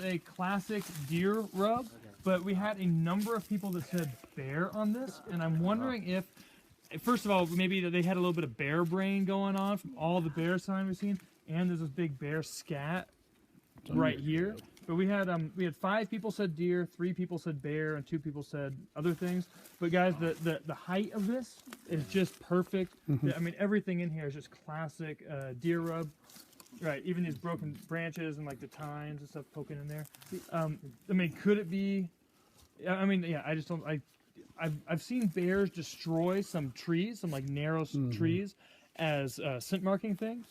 a classic deer rub, but we had a number of people that said bear on this, and I'm wondering if, first of all, maybe they had a little bit of bear brain going on from all the bear sign we've seen, and there's this big bear scat right here. But we had 5 people said deer, 3 people said bear, and 2 people said other things. But guys, the height of this is just perfect. I mean, everything in here is just classic deer rub. Right, even these broken branches and like the tines and stuff poking in there. I mean, could it be? I mean, yeah, I just don't. I've seen bears destroy some trees, some like narrow trees, as scent marking thing.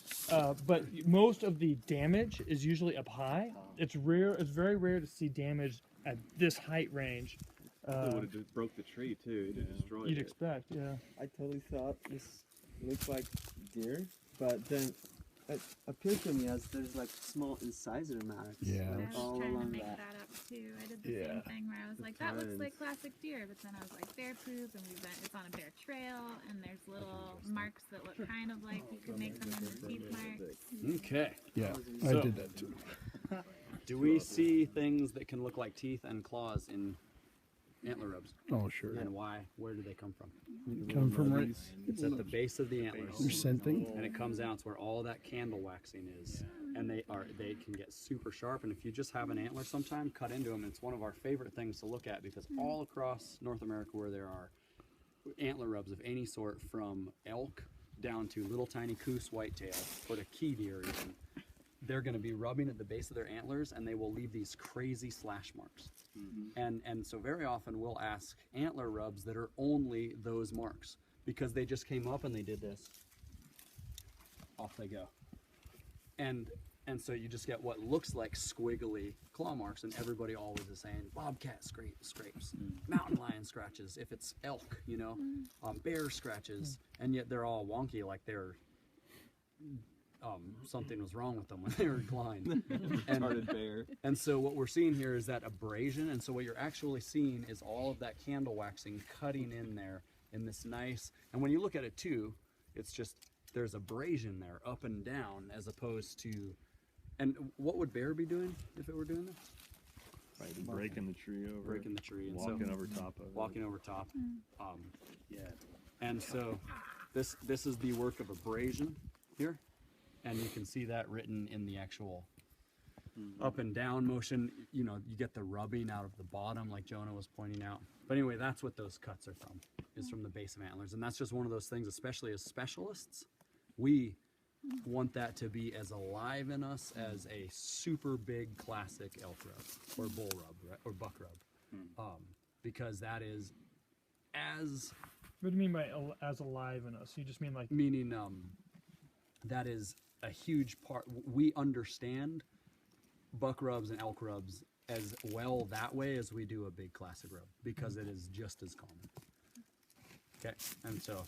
But most of the damage is usually up high. It's rare. It's very rare to see damage at this height range. It would have just broke the tree too. It destroyed it. You'd expect, yeah. I totally thought this looked like deer, but then it appeared to me as there's like small incisor marks. Yeah. I like, was all trying to along make that. that up too. I did the same thing where I was like, that looks like classic deer, but then I was like, bear poop, and it's on a bear trail, and there's little marks that look kind of like you could make them into teeth marks. Okay. Yeah, I So- did that too. Do we see things that can look like teeth and claws in antler rubs? Oh, sure. And why? Where do they come from? Come from right. It's at the base of the antlers. They're scenting. And it comes out to where all that candle waxing is, and they can get super sharp. And if you just have an antler sometime, cut into them. It's one of our favorite things to look at because all across North America where there are antler rubs of any sort, from elk down to little tiny coos whitetail or to key deer even, they're going to be rubbing at the base of their antlers, and they will leave these crazy slash marks. And so very often we'll ask antler rubs that are only those marks because they just came up and they did this. Off they go. And so you just get what looks like squiggly claw marks, and everybody always is saying bobcat scrapes, mountain lion scratches, if it's elk, you know, bear scratches, and yet they're all wonky, like they're something was wrong with them when they were inclined. Retarded bear. And so what we're seeing here is that abrasion, and so what you're actually seeing is all of that candle waxing cutting in there in this nice, and when you look at it too, it's just, there's abrasion there up and down as opposed to, and what would bear be doing if it were doing this? Right, breaking the tree over. Breaking the tree. And Walking so, over top of it. walking over top. Yeah. And so this is the work of abrasion here. And you can see that written in the actual up and down motion. You know, you get the rubbing out of the bottom like Jonah was pointing out. But anyway, that's what those cuts are from, is from the base of antlers. And that's just one of those things, especially as specialists, we want that to be as alive in us as a super big classic elk rub or bull rub, right? Or buck rub. Because that is as... What do you mean by as alive in us? You just mean like... Meaning that is a huge part. We understand buck rubs and elk rubs as well that way as we do a big classic rub because it is just as common. Okay, and so